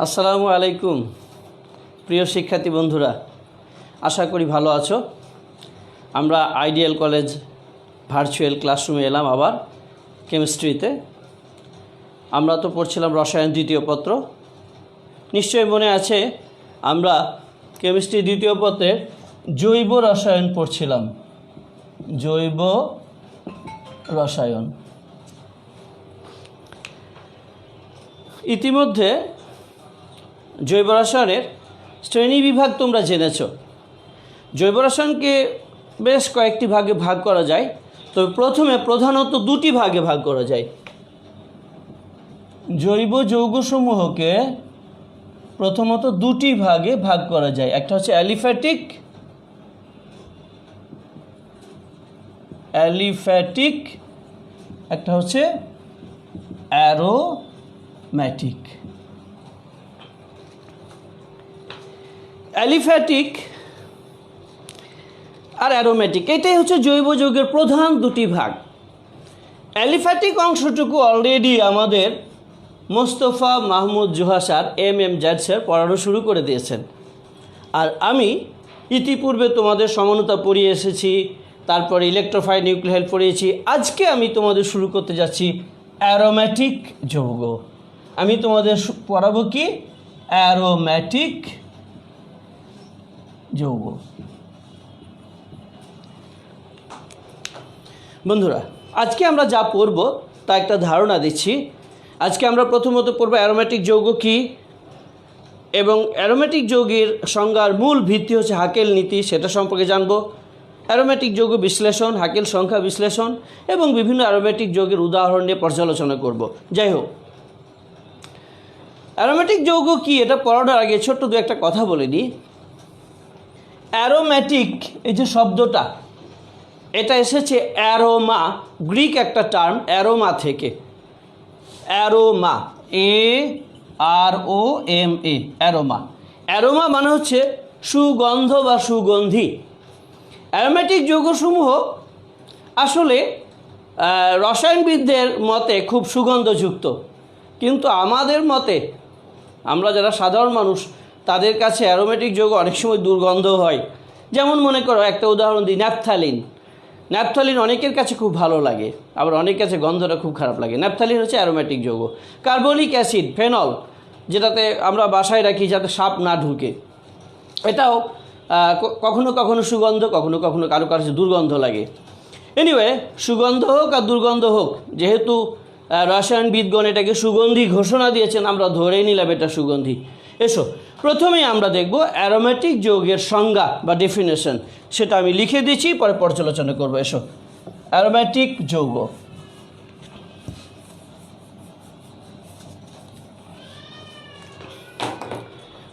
আসসালামু আলাইকুম প্রিয় শিক্ষার্থী বন্ধুরা, আশা করি ভালো আছো। আমরা আইডিয়াল কলেজ ভার্চুয়াল ক্লাসরুমে এলাম আবার কেমিস্ট্রিতে। আমরা তো পড়ছিলাম রসায়ন দ্বিতীয় পত্র। নিশ্চয়ই মনে আছে আমরা কেমিস্ট্রি দ্বিতীয় পত্রের জৈব রসায়ন পড়ছিলাম। জৈব রসায়ন ইতিমধ্যে জৈব রসায়নের শ্রেণীবিভাগ তোমরা জেনেছ। জৈব রসায়নকে বেশ কয়েকটি ভাগে ভাগ করা যায়, তবে প্রথমে প্রধানত দুটি ভাগে ভাগ করা যায়। জৈব যৌগসমূহকে প্রথমত দুটি ভাগে ভাগ করা যায়, একটা হচ্ছে অ্যালিফ্যাটিক, একটা হচ্ছে অ্যারোম্যাটিক। অ্যালিফ্যাটিক আর অ্যারোম্যাটিক এটাই হচ্ছে জৈব যৌগের প্রধান দুটি ভাগ। অ্যালিফ্যাটিক অংশটুকু অলরেডি আমাদের মোস্তফা মাহমুদ জুহা স্যার জায়েদ স্যার পড়ানো শুরু করে দিয়েছেন, আর আমি ইতিপূর্বে তোমাদের সমানতা পড়িয়ে এসেছি, তারপরে ইলেকট্রোফাইল নিউক্লিওফাইল পড়িয়েছি। আজকে আমি তোমাদের শুরু করতে যাচ্ছি অ্যারোম্যাটিক যৌগ। আমি তোমাদের পড়াবো কি? অ্যারোম্যাটিক যৌগ। বন্ধুরা, আজকে আমরা যা পড়ব তা একটা ধারণা দিচ্ছি। আজকে আমরা প্রথমত পড়ব অ্যারোম্যাটিক যৌগ কী, এবং অ্যারোম্যাটিক যৌগের সংজ্ঞার মূল ভিত্তি হচ্ছে হাকেল নীতি, সেটা সম্পর্কে জানব। অ্যারোম্যাটিক যৌগ বিশ্লেষণ, হাকেল সংখ্যা বিশ্লেষণ এবং বিভিন্ন অ্যারোম্যাটিক যৌগের উদাহরণ নিয়ে পর্যালোচনা করব। যাই হোক, অ্যারোম্যাটিক যৌগ কী এটা পড়ানোর আগে ছোট্ট দু একটা কথা বলে নিই। অ্যারোম্যাটিক এই যে শব্দটা, এটা এসেছে অ্যারোমা, গ্রিক একটা টার্ম অ্যারোমা থেকে। Aroma, AROMA, aroma. অ্যারোমা মানে হচ্ছে সুগন্ধ বা সুগন্ধি। অ্যারোম্যাটিক যৌগসমূহ আসলে রসায়নবিদদের মতে খুব সুগন্ধযুক্ত, কিন্তু আমাদের মতে, আমরা যারা সাধারণ মানুষ, তাদের কাছে অ্যারোম্যাটিক যৌগ অনেক সময় দুর্গন্ধ হয়। যেমন মনে করো, একটা উদাহরণ দিই, ন্যাপথালিন। ন্যাপথালিন অনেকের কাছে খুব ভালো লাগে, আবার অনেকের কাছে গন্ধটা খুব খারাপ লাগে। ন্যাপথালিন হচ্ছে অ্যারোম্যাটিক যৌগ। কার্বনিক অ্যাসিড, ফেনল, যেটাতে আমরা বাসায় রাখি যাতে সাপ না ঢুকে, এটাও কখনো কখনো সুগন্ধ, কখনো কখনো কারো কাছে দুর্গন্ধ লাগে। এনিওয়ে, সুগন্ধ হোক আর দুর্গন্ধ হোক, যেহেতু রসায়নবিদগণ এটাকে সুগন্ধি ঘোষণা দিয়েছেন, আমরা ধরেই নিলাম এটা সুগন্ধি। এসো, প্রথমেই আমরা দেখব অ্যারোম্যাটিক যৌগের সংজ্ঞা বা ডেফিনেশন, সেটা আমি লিখে দিচ্ছি, পরে পর্যালোচনা করব। এসো, অ্যারোম্যাটিক যৌগ।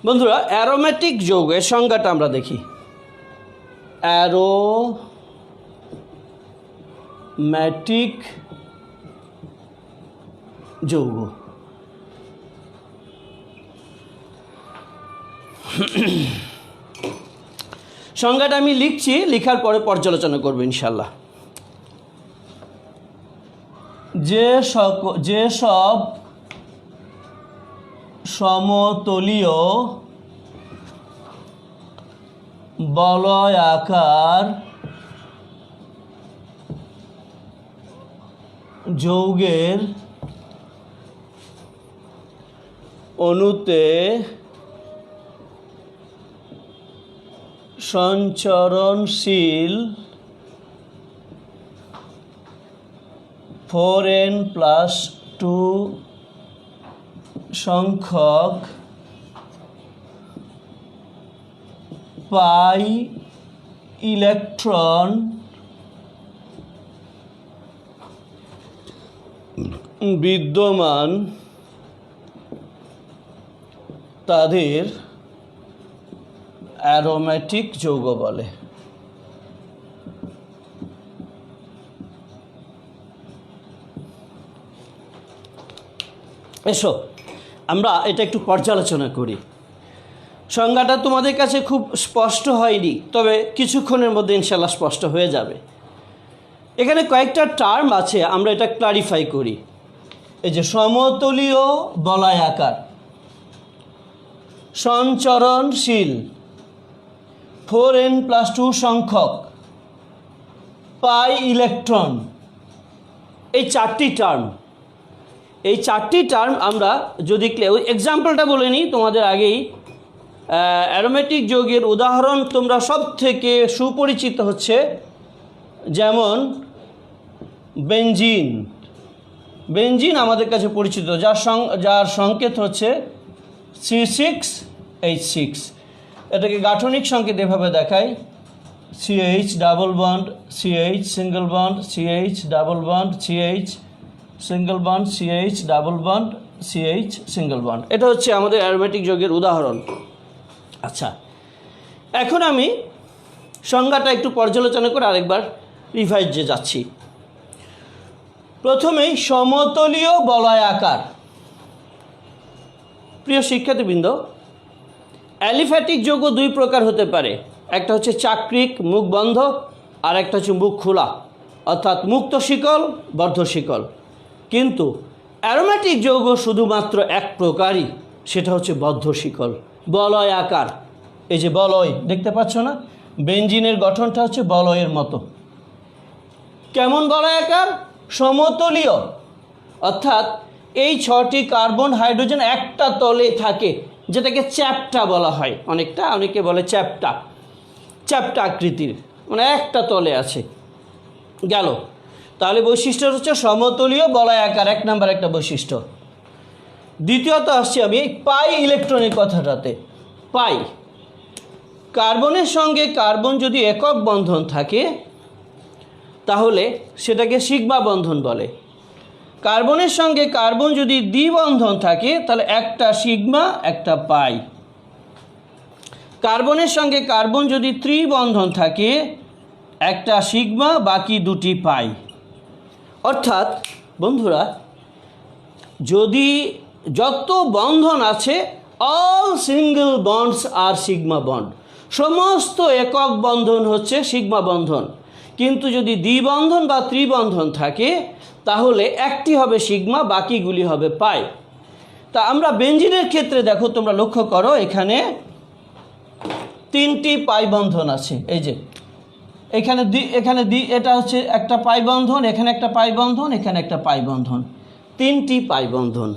বন্ধুরা, অ্যারোম্যাটিক যৌগের সংজ্ঞাটা আমরা দেখি। অ্যারোম্যাটিক যৌগ সংজ্ঞাটা আমি লিখছি, লিখার পরে পর্যালোচনা করব ইনশাল্লাহ। যে সব সমতলীয় বলয়াকার যৌগের অণুতে সঞ্চরণশীল 4n+2 সংখ্যক পাই ইলেকট্রন বিদ্যমান তাদের অ্যারোম্যাটিক যৌগ বলে। এসো, আমরা এটা একটু পর্যালোচনা করি। সংজ্ঞাটা তোমাদের কাছে খুব স্পষ্ট হয়নি, তবে কিছুক্ষণের মধ্যে ইনশাল্লাহ স্পষ্ট হয়ে যাবে। এখানে কয়েকটা টার্ম আছে, আমরা এটা ক্লারিফাই করি। এই যে সমতলীয় বলয়াকার, সঞ্চরণশীল, 4n+2 সংখ্যক, পাই ইলেকট্রন, এই চারটি টার্ম আমরা যদি এক্সাম্পলটা বলে নিই তোমাদের আগেই। অ্যারোমেটিক যৌগের উদাহরণ তোমরা সব থেকে সুপরিচিত হচ্ছে যেমন বেনজিন আমাদের কাছে পরিচিত, যার সংকেত হচ্ছে C6H6। এটাকে গাঠনিক সংকেত এভাবে দেখায়, CH double bond CH single bond, CH double bond CH single bond, CH double bond CH single bond. এটা হচ্ছে আমাদের অ্যারোমেটিক যৌগের উদাহরণ। আচ্ছা, এখন আমি সংজ্ঞাটা একটু পর্যালোচনা করে আরেকবার রিভাইজে যাচ্ছি। প্রথমেই সমতলীয় বলয়াকার। প্রিয় শিক্ষার্থীবৃন্দ, অ্যালিফ্যাটিক যৌগ দুই প্রকার হতে পারে, একটা হচ্ছে চাক্রিক মুখ বন্ধ, আর একটা হচ্ছে মুখ খোলা, অর্থাৎ মুক্ত শিকল, বদ্ধ শিকল। কিন্তু অ্যারোমেটিক যৌগ শুধুমাত্র এক প্রকারই, সেটা হচ্ছে বদ্ধ শিকল, বলয়াকার। এই যে বলয় দেখতে পাচ্ছ না, বেনজিনের গঠনটা হচ্ছে বলয়ের মতো। কেমন বলয়াকার? সমতলীয়, অর্থাৎ এই 6টি কার্বন হাইড্রোজেন একটা তলে থাকে, যেটাকে চ্যাপ্টা বলা হয়। অনেকে বলে চ্যাপ্টা আকৃতির, মানে একটা তলে আছে। গেল, তাহলে বৈশিষ্ট্য হচ্ছে সমতলীয় বলয়াকার, 1 নাম্বার একটা বৈশিষ্ট্য। দ্বিতীয়ত আসছি আমি পাই ইলেকট্রনের কথাটাতে। পাই, কার্বনের সঙ্গে কার্বন যদি একক বন্ধন থাকে তাহলে সেটাকে সিগমা বন্ধন বলে। কার্বনের সঙ্গে কার্বন যদি দ্বিবন্ধন থাকে তাহলে একটা সিগমা একটা পাই। কার্বনের সঙ্গে কার্বন যদি ত্রিবন্ধন থাকে একটা সিগমা, বাকি দুটি পাই। অর্থাৎ বন্ধুরা, যদি যত বন্ধন আছে অল সিঙ্গল বন্ডস আর সিগমা বন্ড, সমস্ত একক বন্ধন হচ্ছে সিগমা বন্ধন। কিন্তু যদি দ্বিবন্ধন বা ত্রিবন্ধন থাকে তাহলে একটি হবে সিগমা, বাকিগুলি হবে পাই। তা আমরা বেনজিনের ক্ষেত্রে দেখো, তোমরা লক্ষ্য করো, এখানে 3টি পাই বন্ধন আছে। এই যে এখানে এটা হচ্ছে একটা পাই বন্ধন, এখানে একটা পাই বন্ধন, এখানে একটা পাই বন্ধন, 3টি পাই বন্ধন।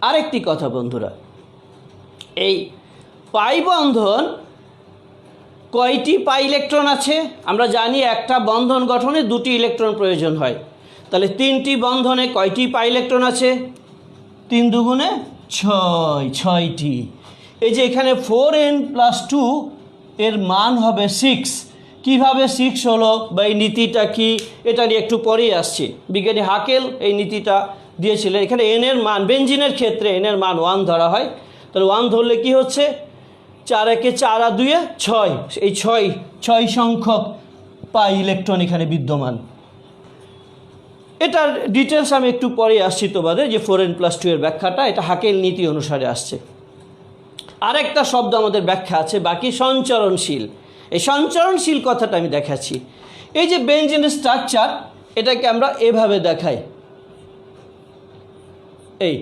আরেকটি কথা বন্ধুরা, এই পাই বন্ধন কয়টি পাই ইলেকট্রন আছে? আমরা জানি একটা বন্ধন গঠনে 2টি ইলেকট্রন প্রয়োজন হয়। তাহলে 3টি বন্ধনে কয়টি পাই ইলেকট্রন আছে? 3 দুগুণে 6টি। এই যে এখানে 4n+2 এর মান হবে 6। কিভাবে 6 হলো বা এই নীতিটা কি, এটা নিয়ে একটু পরেই আসছি। বিজ্ঞানী হাকেল এই নীতিটা দিয়েছিলেন। এখানে n এর মান, বেনজিনের ক্ষেত্রে n এর মান 1 ধরা হয়। তাহলে 1 ধরলে কি হচ্ছে, 4 একে 4 আর 2 এ 6, এই 6 সংখ্যক পাই ইলেকট্রন এখানে বিদ্যমান। এটার ডিটেলস আমি একটু পরে আসছি তোমাদের, যে 4n+2 এর ব্যাখ্যাটা, এটা হাকেল নীতি অনুসারে আসছে। আরেকটা শব্দ আমাদের ব্যাখ্যা আছে বাকি, সঞ্চরণশীল। এই সঞ্চরণশীল কথাটা আমি দেখাচ্ছি। এই যে বেনজিনের স্ট্রাকচার, এটাকে আমরা এভাবে দেখাই। এই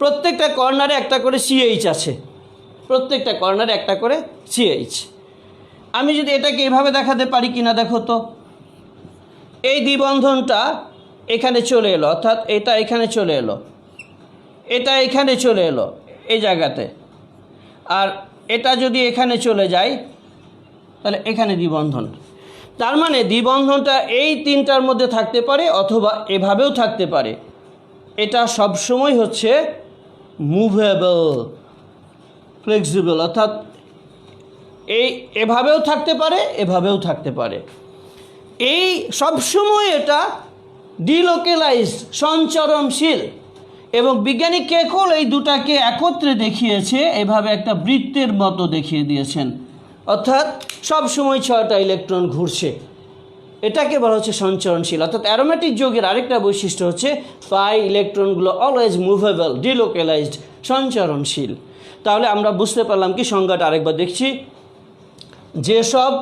প্রত্যেকটা কর্নারে একটা করে CH আছে, প্রত্যেকটা কর্নারে একটা করে CH। আমি যদি এটাকে এভাবে দেখাতে পারি কিনা দেখো তো। এই দ্বিবন্ধনটা এখানে চলে এলো, অর্থাৎ এটা এখানে চলে এলো, এটা এখানে চলে এলো এই জায়গাতে, আর এটা যদি এখানে চলে যায় তাহলে এখানে দ্বিবন্ধন। তার মানে দ্বিবন্ধনটা এই 3টার মধ্যে থাকতে পারে অথবা এভাবেও থাকতে পারে। এটা সবসময় হচ্ছে মুভেবল, ফ্লেক্সিবল, অর্থাৎ এভাবেও থাকতে পারে, এভাবেও থাকতে পারে। এই সবসময় এটা ডিলোকেলাইজড, সঞ্চরণশীল। এবং বিজ্ঞানী কেকল এই দুটাকে একত্রে দেখিয়েছে, এভাবে একটা বৃত্তের মতো দেখিয়ে দিয়েছেন, অর্থাৎ সবসময় 6টা ইলেকট্রন ঘুরছে। এটাকে বলা হচ্ছে সঞ্চরণশীল। অর্থাৎ অ্যারোমেটিক যৌগের আরেকটা বৈশিষ্ট্য হচ্ছে পাই ইলেকট্রনগুলো অলওয়েজ মুভেবল, ডিলোকেলাইজড, সঞ্চরণশীল। তাহলে আমরা বুঝতে পারলাম কি, সংজ্ঞাটা আরেকবার দেখছি। যেসব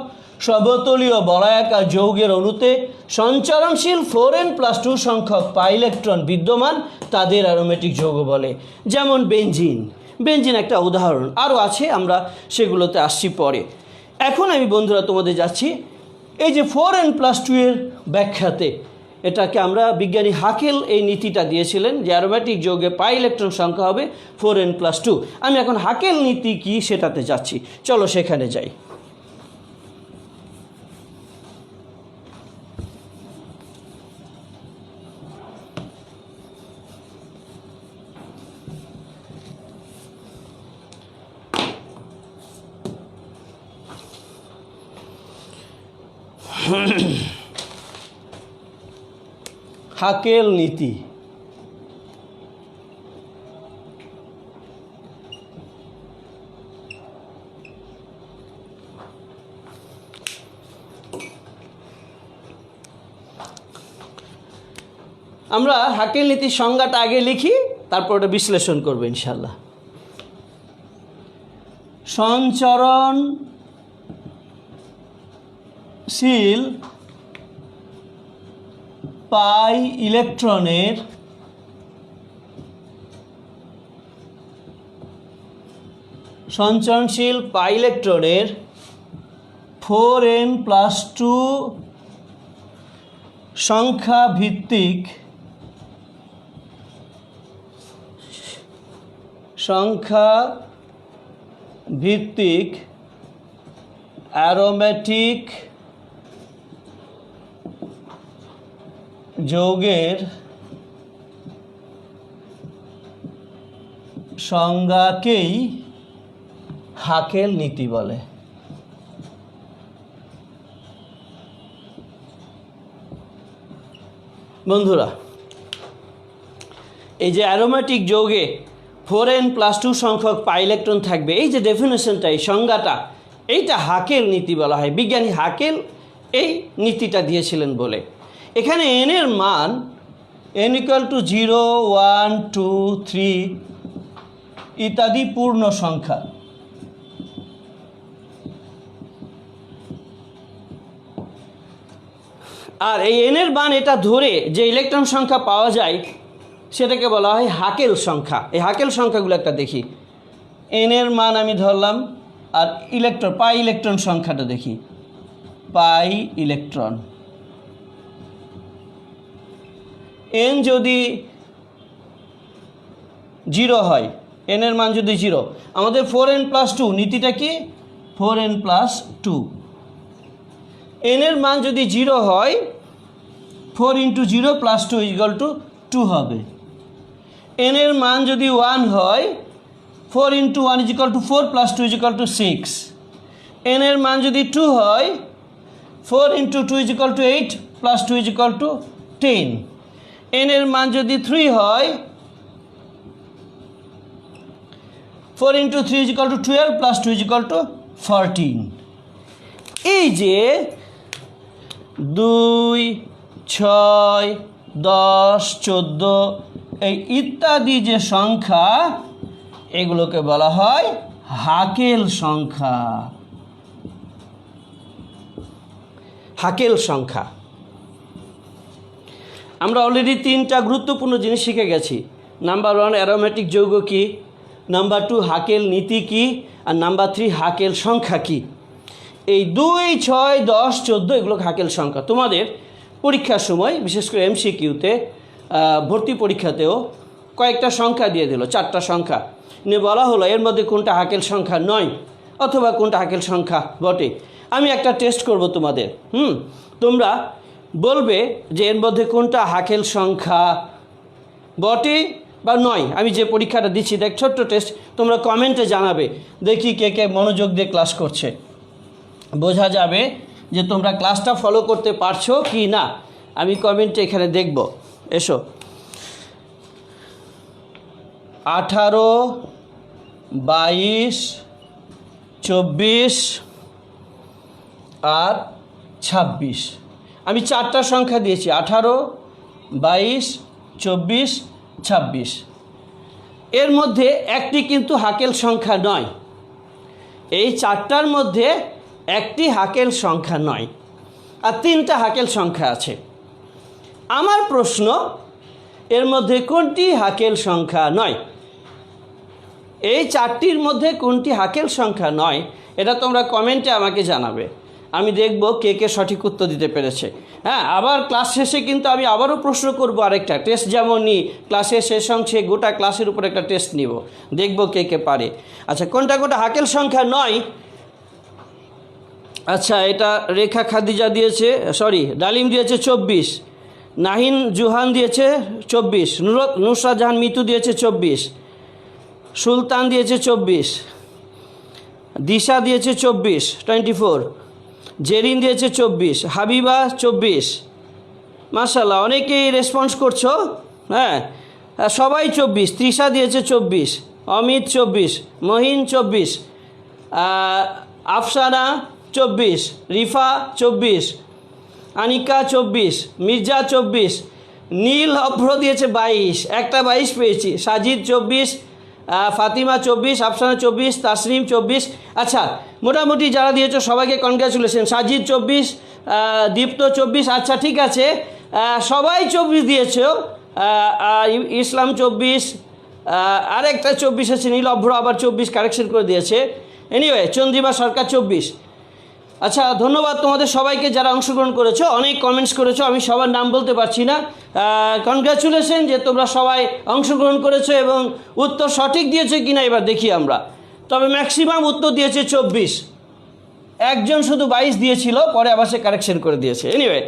সমতলীয় বলয়াকার যৌগের অণুতে সঞ্চরণশীল 4n+2 সংখ্যক পাই ইলেকট্রন বিদ্যমান তাদের অ্যারোমেটিক যৌগ বলে। যেমন বেঞ্জিন একটা উদাহরণ, আরও আছে, আমরা সেগুলোতে আসছি পরে। এখন আমি বন্ধুরা তোমাদের যাচ্ছি এই যে 4n+2 এর ব্যাখ্যাতে। এটাকে আমরা বিজ্ঞানী হাকেল এই নীতিটা দিয়েছিলেন যে অ্যারোমেটিক যৌগে পাই ইলেকট্রন সংখ্যা হবে 4n+2। আমি এখন হাকেল নীতি কি সেটাতে যাচ্ছি, চলো সেখানে যাই। হাকেল নীতি। আমরা হাকেল নীতির সংজ্ঞাটা আগে লিখি, তারপর ওটা বিশ্লেষণ করবো ইনশাল্লাহ। সঞ্চরণশীল পাই ইলেকট্রনের সঞ্চরণশীল পাই ইলেকট্রনের 4n+2 সংখ্যা ভিত্তিক অ্যারোমেটিক যৌগের সংজ্ঞাকেই হাকেল নীতি বলে। বন্ধুরা, এই যে অ্যারোমেটিক যৌগে 4n+2 সংখ্যক পাই ইলেকট্রন থাকবে, এই যে ডেফিনেশনটা, এই সংজ্ঞাটা, এইটা হাকেল নীতি বলা হয়। বিজ্ঞানী হাকেল এই নীতিটা দিয়েছিলেন বলে। এখানে n এর মান n = 0, 1, 2, 3 ইত্যাদি পূর্ণ সংখ্যা। আর এই n এর মান এটা ধরে যে ইলেকট্রন সংখ্যা পাওয়া যায় সেটাকে বলা হয় হাকেল সংখ্যা। এই হাকেল সংখ্যাগুলো একটা দেখি। n এর মান আমি ধরলাম, আর পাই ইলেকট্রন সংখ্যাটা দেখি। পাই ইলেকট্রন n যদি 0 হয়, n এর মান যদি 0, আমাদের 4n+2 নীতিটা কি? 4n+2। n এর মান যদি 0 হয়, 4 × 0 + 2 = 2 হবে। n এর মান যদি 1 হয়, 4 × 1 = 4 + 2 = 6। n এর মান যদি 2 হয়, 4 × 2 = 8 + 2 = 10। n এর মান যদি 3 হয়, 4 × 3 = 12 + 2 = 14। এই যে 2, 6, 10, 14 এই ইত্যাদি যে সংখ্যা, এগুলোকে বলা হয় হাকেল সংখ্যা। হাকেল সংখ্যা। আমরা অলরেডি 3টা গুরুত্বপূর্ণ জিনিস শিখে গেছি। নাম্বার 1 অ্যারোমেটিক যৌগ কী, নাম্বার 2 হাকেল নীতি কী, আর নাম্বার 3 হাকেল সংখ্যা কী। এই 2, 6, 10, 14 এগুলো হাকেল সংখ্যা। তোমাদের পরীক্ষার সময় বিশেষ করে MCQতে, ভর্তি পরীক্ষাতেও কয়েকটা সংখ্যা দিয়ে দিল, 4টা সংখ্যা নিয়ে বলা হলো এর মধ্যে কোনটা হাকেল সংখ্যা নয় অথবা কোনটা হাকেল সংখ্যা বটে। আমি একটা টেস্ট করব তোমাদের, তোমরা বলবে যে এর মধ্যে কোনটা হাকেল সংখ্যা বটে বা নয়। আমি যে পরীক্ষাটা দিচ্ছি, দেখ ছোট্ট টেস্ট, তোমরা কমেন্টে জানাবে, দেখি কে কে মনোযোগ দিয়ে ক্লাস করছে। বোঝা যাবে যে তোমরা ক্লাসটা ফলো করতে পারছো কি না। আমি কমেন্টে এখানে দেখব। এসো। 18, 22, 24 আর 26। আমি 4টা সংখ্যা দিয়েছি, 18, 22, 24, 26। এর মধ্যে একটি কিন্তু হাকেল সংখ্যা নয়। এই 4টার মধ্যে একটি হাকেল সংখ্যা নয়, আর 3টা হাকেল সংখ্যা আছে। আমার প্রশ্ন, এর মধ্যে কোনটি হাকেল সংখ্যা নয়? এই চারটির মধ্যে কোনটি হাকেল সংখ্যা নয় এটা তোমরা কমেন্টে আমাকে জানাবে। আমি দেখব কে কে সঠিক উত্তর দিতে পেরেছে। হ্যাঁ, আবার ক্লাস শেষে কিন্তু আমি আবারও প্রশ্ন করব, আরেকটা টেস্ট যেমন নিই ক্লাসের শেষ অংশে গোটা ক্লাসের উপর একটা টেস্ট নিব, দেখব কে কে পারে। আচ্ছা, কোনটা কোনটা হাকেল সংখ্যা নয়? আচ্ছা, এটা রেখা খাদিজা দিয়েছে, ডালিম দিয়েছে 24, নাহিন জুহান দিয়েছে 24, নুসরাত জাহান মিতু দিয়েছে 24, সুলতান দিয়েছে 24, দিশা দিয়েছে 24, জেরিন দিয়েছে 24, হাবিবা 24। মাশাআল্লাহ, অনেকেই রেসপন্স করছো। হ্যাঁ, সবাই 24। তৃষা দিয়েছে 24, অমিত 24, মহিন 24, আফসানা 24, রিফা 24, আনিকা 24, মির্জা 24, নীল অভ্র দিয়েছে 22, একটা 22 পেয়েছি। সাজিদ 24, ফাতিমা 24, আফসানা 24, তাসনিম 24। আচ্ছা, মোটামুটি যারা দিয়েছো সবাইকে কনগ্রাচুলেশন। সাজিদ 24, দীপ্ত 24। আচ্ছা, ঠিক আছে, সবাই 24 দিয়েছো। ইসলাম 24, আরেকটা 24 আছে, নীল অভ্র আবার 24 কারেকশন করে দিয়েছে। এনিওয়ে, চন্দ্রিমা সরকার 24। আচ্ছা, ধন্যবাদ তোমাদের সবাইকে যারা অংশগ্রহণ করেছো, অনেক কমেন্টস করেছো, আমি সবার নাম বলতে পারছি না। কনগ্রাচুলেশন যে তোমরা সবাই অংশগ্রহণ করেছো এবং উত্তর সঠিক দিয়েছো কিনা এবার দেখি আমরা। তবে ম্যাক্সিমাম উত্তর দিয়েছে 24, একজন শুধু 22 দিয়েছিল, পরে আবার সে কারেকশন করে দিয়েছে। এনিওয়ে,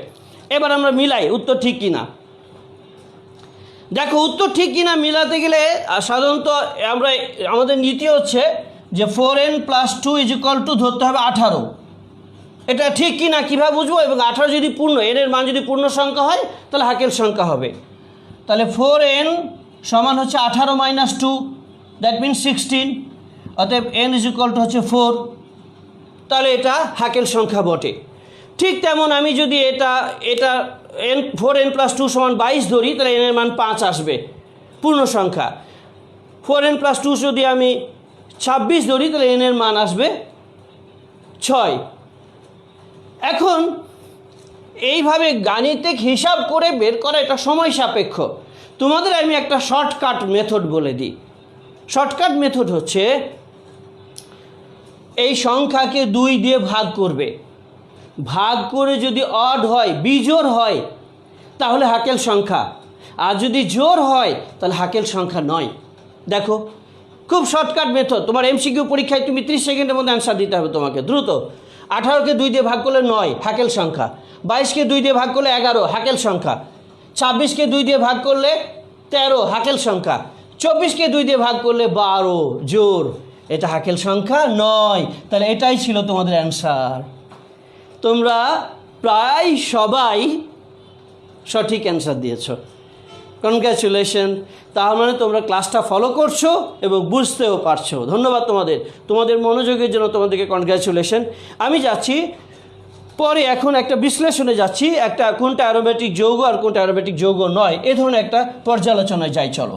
এবার আমরা মিলাই উত্তর ঠিক কিনা। দেখো, উত্তর ঠিক কিনা মিলাতে গেলে সাধারণত আমাদের নীতি হচ্ছে যে 4n + 2 = ধরতে হবে 18। এটা ঠিক কি না কীভাবে বুঝবো? এবং 18 যদি পূর্ণ, এর মান যদি পূর্ণ সংখ্যা হয় তাহলে হাকেল সংখ্যা হবে। তাহলে 4n সমান হচ্ছে 18 - 2, দ্যাট মিনস 16। অতএব n হচ্ছে 4, তাহলে এটা হাকেল সংখ্যা বটে। ঠিক তেমন আমি যদি এটা 4n + 2 = 22 ধরি, তাহলে n এর মান 5 আসবে, পূর্ণ সংখ্যা। 4n + 2 যদি আমি 26 ধরি, তাহলে n এর মান আসবে 6। এখন এইভাবে গাণিতিক হিসাব করে বের করা এটা সময় সাপেক্ষ। তোমাদের আমি একটা শর্টকাট মেথড বলে দিই। শর্টকাট মেথড হচ্ছে এই সংখ্যাকে 2 দিয়ে ভাগ করবে, ভাগ করে যদি অড হয়, বিজোড় হয়, তাহলে হাকেল সংখ্যা, আর যদি জোড় হয় তাহলে হাকেল সংখ্যা নয়। দেখো, খুব শর্টকাট মেথড। তোমার এমসিকিউ পরীক্ষায় তুমি 30 সেকেন্ডের মধ্যে অ্যান্সার দিতে হবে তোমাকে, দ্রুত। 18কে 2 দিয়ে ভাগ করলে 9, হাকেল সংখ্যা। 22কে 2 দিয়ে ভাগ করলে 11, হাকেল সংখ্যা। 26কে 2 দিয়ে ভাগ করলে 13, হাকেল সংখ্যা। 24কে 2 দিয়ে ভাগ করলে 12, জোড়। এটা হাকেল সংখ্যা নয়। তাহলে এটাই ছিল তোমাদের অ্যান্সার। তোমরা প্রায় সবাই সঠিক অ্যান্সার দিয়েছো, কনগ্র্যাচুলেশন। তার মানে তোমরা ক্লাসটা ফলো করছো এবং বুঝতেও পারছো। ধন্যবাদ তোমাদের মনোযোগের জন্য তোমাদেরকে কনগ্র্যাচুলেশন। আমি যাচ্ছি পরে, এখন একটা বিশ্লেষণে যাচ্ছি, একটা কোনটা অ্যারোমেটিক যৌগ আর কোনটা অ্যারোমেটিক যৌগ নয়, এ ধরনের একটা পর্যালোচনায় যাই। চলো।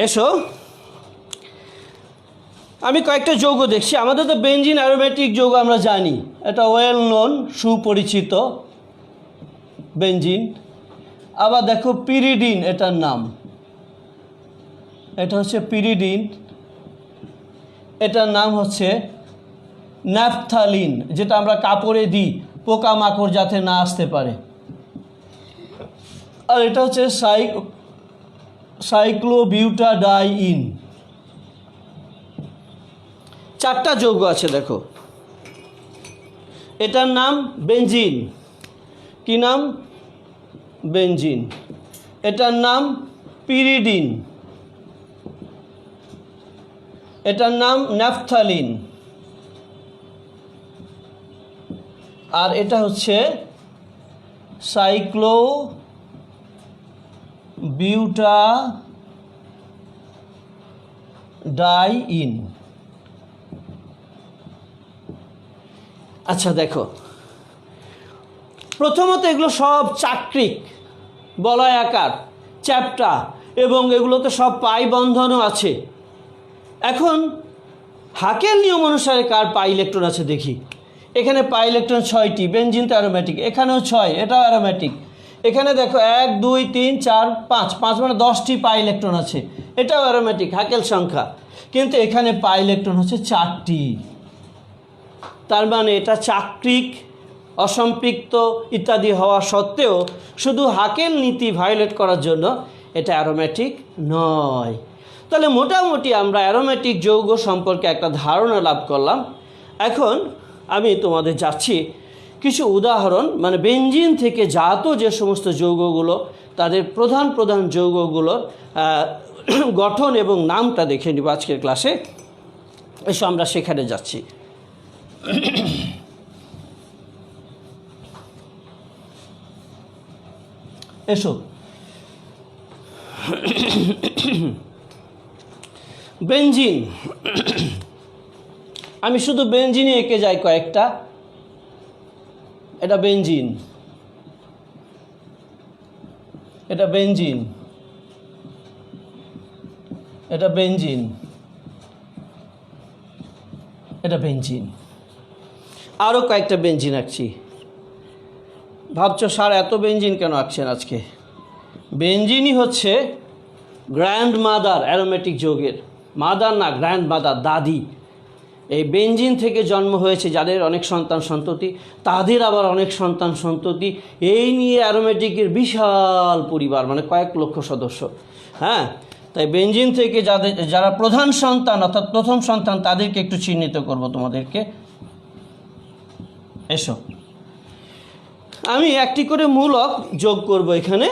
এসো, আমি কয়েকটা যৌগ দেখছি। আমাদের তো বেনজিন অ্যারোমেটিক যৌগ আমরা জানি, এটা ওয়েল নোন, সুপরিচিত বেনজিন। আবার দেখো পিরিডিন, এটার নাম, এটা হচ্ছে পিরিডিন। এটার নাম হচ্ছে ন্যাপথালিন, যেটা আমরা কাপড়ে দিই পোকামাকড় যাতে না আসতে পারে। আর এটা হচ্ছে সাইক্লোবিউটাডাইন। 4টা যৌগ আছে দেখো। এটার নাম বেনজিন। কি নাম? বেনজিন। এটার নাম পিরিডিন। এটার নাম ন্যাপথালিন। আর এটা হচ্ছে সাইক্লোবিউটাডাইন। আচ্ছা, দেখো, প্রথমত এগুলো সব চাক্রিক, বলয়াকার, চ্যাপ্টা, এবং এগুলোতে সব পাই বন্ধনও আছে। এখন হাকেল নিয়ম অনুসারে কার পাই ইলেকট্রন আছে দেখি। এখানে পাই ইলেকট্রন 6টি, বেনজিন তো অ্যারোমেটিক, এখানেও 6, এটাও অ্যারোমেটিক। এখানে দেখো 1 2 3 4 5, 5 মানে 10টি পাই ইলেকট্রন আছে, এটাও অ্যারোমেটিক, হাকেল সংখ্যা। কিন্তু এখানে পাই ইলেকট্রন হচ্ছে 4টি, তার মানে এটা চাক্রিক, অসম্পৃক্ত ইত্যাদি হওয়া সত্ত্বেও শুধু হাকেল নীতি ভায়োলেট করার জন্য এটা অ্যারোমেটিক নয়। তাহলে মোটামুটি আমরা অ্যারোমেটিক যৌগ সম্পর্কে একটা ধারণা লাভ করলাম। এখন আমি তোমাদের যাচ্ছি কিছু উদাহরণ, মানে বেনজিন থেকে জাত যে সমস্ত যৌগগুলো, তাদের প্রধান প্রধান যৌগগুলোর গঠন এবং নামটা দেখে নিব আজকের ক্লাসে। এসো আমরা সেখানে যাচ্ছি। এসো, বেনজিন, আমি শুধু বেনজিনে এঁকে যাই কয়েকটা। এটা বেনজিন, এটা বেনজিন, এটা বেনজিন, এটা বেনজিন, আরও কয়েকটা বেনজিন আঁকছি। ভাবছো স্যার এত বেনজিন কেন আঁকছেন আজকে? বেনজিনই হচ্ছে গ্র্যান্ড মাদার অ্যারোমেটিক যৌগের, মাদার না, গ্র্যান্ড মাদার, দাদি। এই বেনজিন থেকে জন্ম হয়েছে যাদের অনেক সন্তান সন্ততি, তাদের আবার অনেক সন্তান সন্ততি, এই নিয়ে অ্যারোমেটিকের বিশাল পরিবার, মানে কয়েক লক্ষ সদস্য। হ্যাঁ, তাই বেনজিন থেকে যারা প্রধান সন্তান অর্থাৎ প্রথম সন্তান, তাদেরকে একটু চিহ্নিত করব তোমাদেরকে। এসো, আমি একটি করে মূলক যোগ করব এখানে।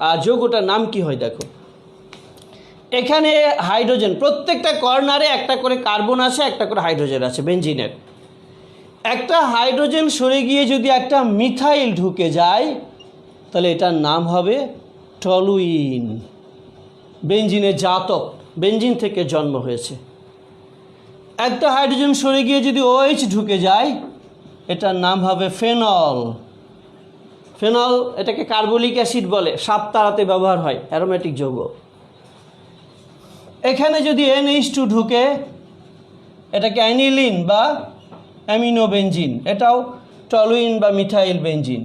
আর যৌগটার নাম কি হয় দেখো, এখানে হাইড্রোজেন, প্রত্যেকটা কর্নারে একটা করে কার্বন আছে, একটা করে হাইড্রোজেন আছে বেনজিনের। একটা হাইড্রোজেন সরে গিয়ে যদি একটা মিথাইল ঢুকে যায়, তাহলে এটার নাম হবে টলুইন। বেনজিনের জাতক, বেনজিন থেকে জন্ম হয়েছে। একটা হাইড্রোজেন সরে গিয়ে যদি OH ঢুকে যায়, এটার নাম হবে ফেনল। ফেনল, এটাকে কার্বলিক অ্যাসিড বলে, সাপ তাড়াতে ব্যবহার হয়, অ্যারোমেটিক যৌগ। এখানে যদি NH2 ঢুকে, এটাকে অ্যানিলিন বা অ্যামিনো বেনজিন, এটাও টলুইন বা মিথাইল বেনজিন,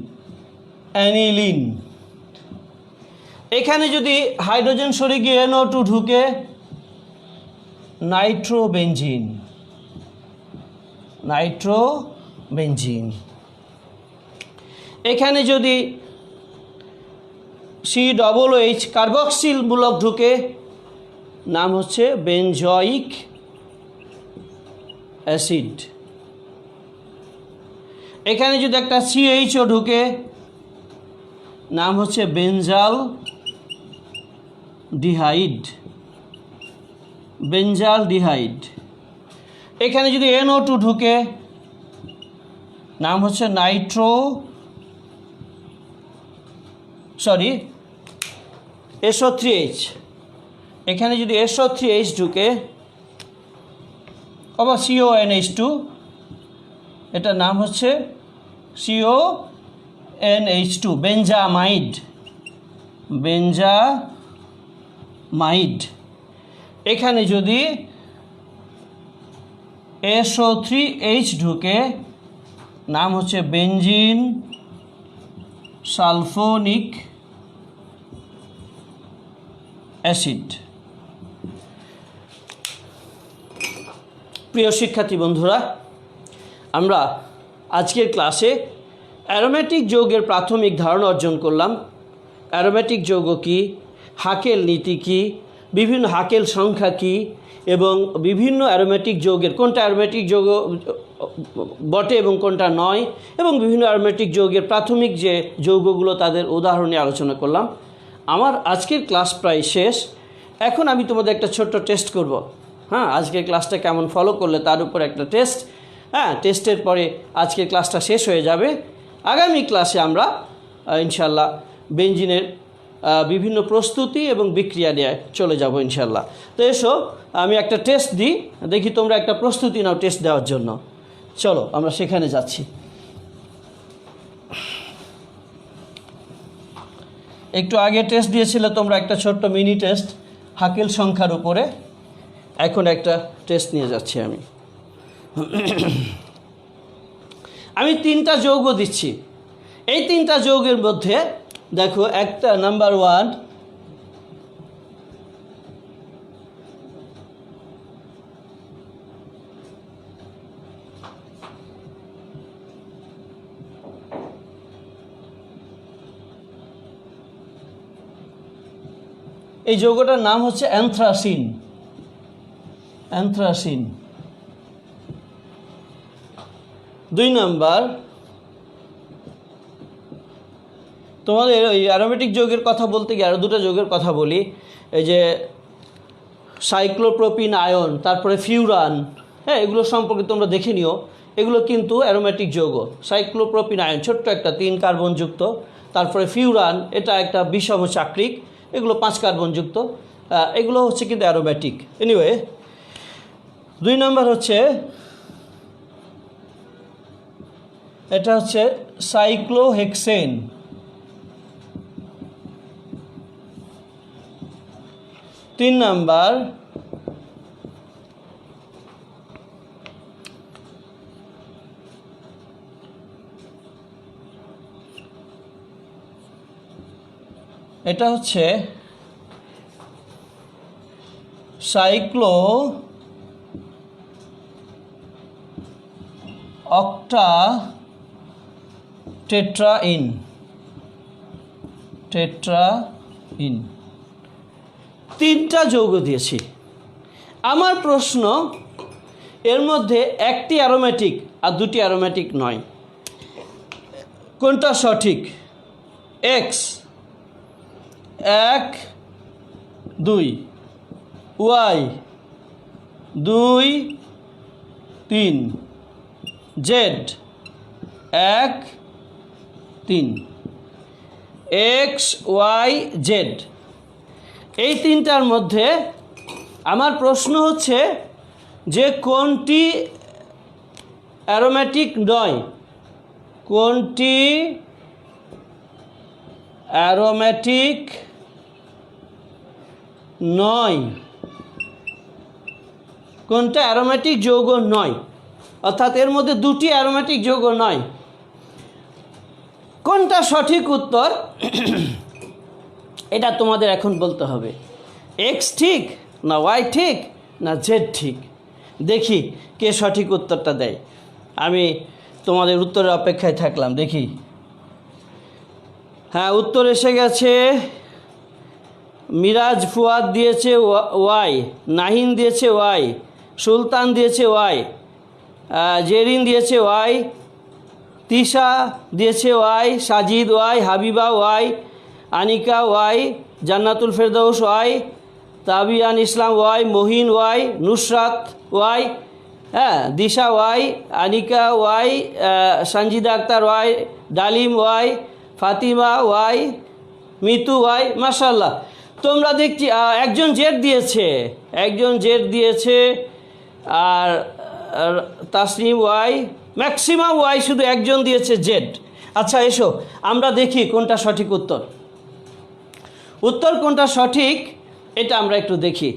অ্যানিলিন। এখানে যদি হাইড্রোজেন সরে গিয়ে NO2 ঢুকে, নাইট্রো বেনজিন, নাইট্রো বেনজিন। এখানে যদি COOH কার্বক্সিল মূলক ঢুকে, নাম হচ্ছে বেনজয়িক অ্যাসিড। এখানে যদি একটা CHO ঢুকে, নাম হচ্ছে বেনজাল ডিহাইড, বেনজাল ডিহাইড। এখানে যদি NO2 ঢুকে, নাম হচ্ছে SO3H। এখানে যদি SO3H ঢুকে, আবার CONH2, এটার নাম হচ্ছে CONH2, বেনজামাইড, বেনজামাইড। এখানে যদি SO3H ঢুকে, নাম হচ্ছে বেনজিন সালফোনিক অ্যাসিড। প্রিয় শিক্ষার্থী বন্ধুরা, আমরা আজকের ক্লাসে অ্যারোমেটিক যৌগের প্রাথমিক ধারণা অর্জন করলাম। অ্যারোমেটিক যৌগ কী, হাকেল নীতি কী, বিভিন্ন হাকেল সংখ্যা কী, এবং বিভিন্ন অ্যারোমেটিক যৌগের কোনটা অ্যারোমেটিক যৌগ বটে এবং কোনটা নয়, এবং বিভিন্ন অ্যারোমেটিক যৌগের প্রাথমিক যে যৌগগুলো তাদের উদাহরণ নিয়ে আলোচনা করলাম। আমার আজকের ক্লাস প্রায় শেষ। এখন আমি তোমাদের একটা ছোট্ট টেস্ট করব। হ্যাঁ, আজকের ক্লাসটা কেমন ফলো করলে তার উপর একটা টেস্ট। হ্যাঁ, টেস্টের পরে আজকের ক্লাসটা শেষ হয়ে যাবে। আগামী ক্লাসে আমরা ইনশাল্লাহ বেনজিনের বিভিন্ন প্রস্তুতি এবং বিক্রিয়া নিয়ে চলে যাব ইনশাল্লাহ। তো এসো, আমি একটা টেস্ট দিই, দেখি তোমরা একটা প্রস্তুতি নাও টেস্ট দেওয়ার জন্য। চলো আমরা সেখানে যাচ্ছি। একটু আগে টেস্ট দিয়েছিলে তোমরা একটা ছোট্ট মিনি টেস্ট হাকেল সংখ্যার উপরে। এখন একটা টেস্ট নিয়ে যাচ্ছি আমি। আমি 3টা যৌগ দিচ্ছি। এই 3টা যৌগের মধ্যে দেখো, একটা নাম্বার 1, এই যৌগটার নাম হচ্ছে অ্যানথ্রাসিন। অ্যানথ্রাসিন। 2 নাম্বার, তোমাদের ওই অ্যারোমেটিক যৌগের কথা বলতে গিয়ে আরও 2টা যৌগের কথা বলি। এই যে সাইক্লোপ্রোপিন আয়ন, তারপরে ফিউরান, হ্যাঁ, এগুলো সম্পর্কে তোমরা দেখে নিও। এগুলো কিন্তু অ্যারোমেটিক যৌগ। সাইক্লোপ্রোপিন আয়ন ছোট্ট একটা 3 কার্বনযুক্ত, তারপরে ফিউরান এটা একটা বিষম চাক্রিক, এগুলো 5 কার্বনযুক্ত। এগুলো হচ্ছে কিন্তু অ্যারোমেটিক। এনিওয়ে, 2 নম্বর হচ্ছে, এটা হচ্ছে সাইক্লোহেক্সেন। 3 নাম্বার এটা হচ্ছে সাইক্লো অক্টা টেট্রাইন। 3টা যৌগ দিয়েছি। আমার প্রশ্ন, এর মধ্যে একটি অ্যারোমেটিক আর 2টি অ্যারোমেটিক নয়, কোনটা সঠিক? X 1 2, Y 2 3, Z 1 3, X Y Z. এই 3টার মধ্যে আমার প্রশ্ন হচ্ছে যে কোনটি অ্যারোমেটিক নয়? কোনটি অ্যারোমেটিক নয়? কোনটা অ্যারোমেটিক যৌগ নয়? অর্থাৎ এর মধ্যে 2টি অ্যারোমেটিক যৌগ নয়। কোনটা সঠিক উত্তর এটা তোমাদের এখন বলতে হবে। এক্স ঠিক না ওয়াই ঠিক না জেড ঠিক? দেখি কে সঠিক উত্তরটা দেয়। আমি তোমাদের উত্তরের অপেক্ষায় থাকলাম, দেখি। হ্যাঁ, উত্তর এসে গেছে। মিরাজ ফুয়াদ দিয়েছে ওয়াই, নাহিন দিয়েছে ওয়াই, সুলতান দিয়েছে ওয়াই, জেরিন দিয়েছে ওয়াই, তিশা দিয়েছে Y, Sajid Y, Habiba Y, Anika Y, Jannatul Ferdous Y, Tabian Islam Y, Mohin Y, Nusrat Y, হ্যাঁ, Disha Y, Anika Y, Sanjida Akter Y, Dalim Y, Fatima Y, Mitu Y. মাশাআল্লাহ, তোমরা দেখছি একজন জেড দিয়েছে, আর তাসনিম ওয়াই, ম্যাক্সিমাম ওয়াই, শুধু একজন দিয়েছে জেড। আচ্ছা, এসো আমরা দেখি কোনটা সঠিক উত্তর। কোনটা সঠিক এটা আমরা একটু দেখি।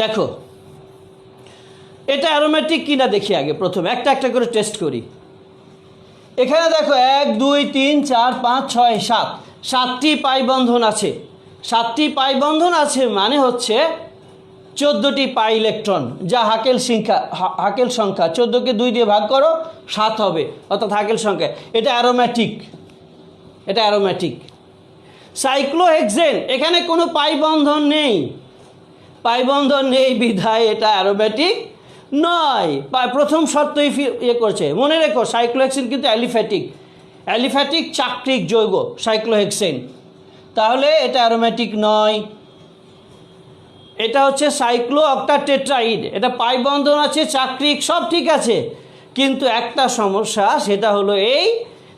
দেখো, এটা অ্যারোমেটিক কিনা দেখি আগে। প্রথমে একটা একটা করে টেস্ট করি। এখানে দেখো 1 2 3 4 5 6 7, 7টি পাই বন্ধন আছে। 7টি পাই বন্ধন আছে মানে হচ্ছে 14টি পাই ইলেকট্রন, যা হাকেল সংখ্যা। 14কে 2 দিয়ে ভাগ করো 7 হবে, অর্থাৎ হাকেল সংখ্যা। এটা অ্যারোমেটিক। সাইক্লোহেক্সেন, এখানে কোনো পাই বন্ধন নেই, বিধায় এটা অ্যারোমেটিক নয়। প্রথম শর্তই করছে। মনে রেখো, সাইক্লোহেক্সেন কিন্তু অ্যালিফ্যাটিক চাক্রিক যৌগ সাইক্লোহেক্সেন, তাহলে এটা অ্যারোমেটিক নয়। এটা হচ্ছে সাইক্লো অক্টাটেট্রাইড, এটা পাই বন্ধন আছে, চাক্রিক, সব ঠিক আছে, কিন্তু একটা সমস্যা, সেটা হলো এই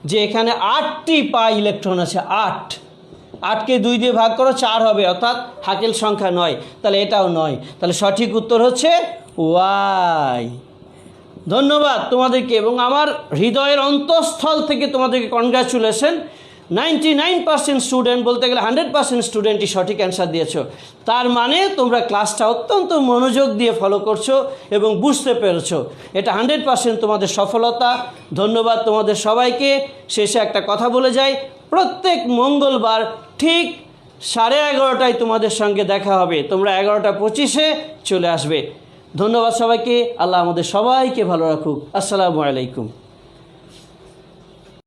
যে এখানে 8টি পাই ইলেকট্রন আছে। 8কে 2 দিয়ে ভাগ করো 4 হবে, অর্থাৎ হাকেল সংখ্যা নয়, তাহলে এটাও নয়। তাহলে সঠিক উত্তর হচ্ছে ওয়াই। ধন্যবাদ তোমাদেরকে, এবং আমার হৃদয়ের অন্তঃস্থল থেকে তোমাদেরকে কনগ্রাচুলেশন 99% স্টুডেন্ট, বলতে গেলে 100% স্টুডেন্টই সঠিক অ্যান্সার দিয়েছো। তার মানে তোমরা ক্লাসটা অত্যন্ত মনোযোগ দিয়ে ফলো করছো এবং বুঝতে পেরেছো। এটা 100% তোমাদের সফলতা। ধন্যবাদ তোমাদের সবাইকে। শেষে একটা কথা বলে যাই, প্রত্যেক মঙ্গলবার ঠিক 11:30টায় তোমাদের সঙ্গে দেখা হবে। তোমরা 11:25-এ চলে আসবে। ধন্যবাদ সবাইকে। আল্লাহ আমাদের সবাইকে ভালো রাখুক। আসসালামু আলাইকুম।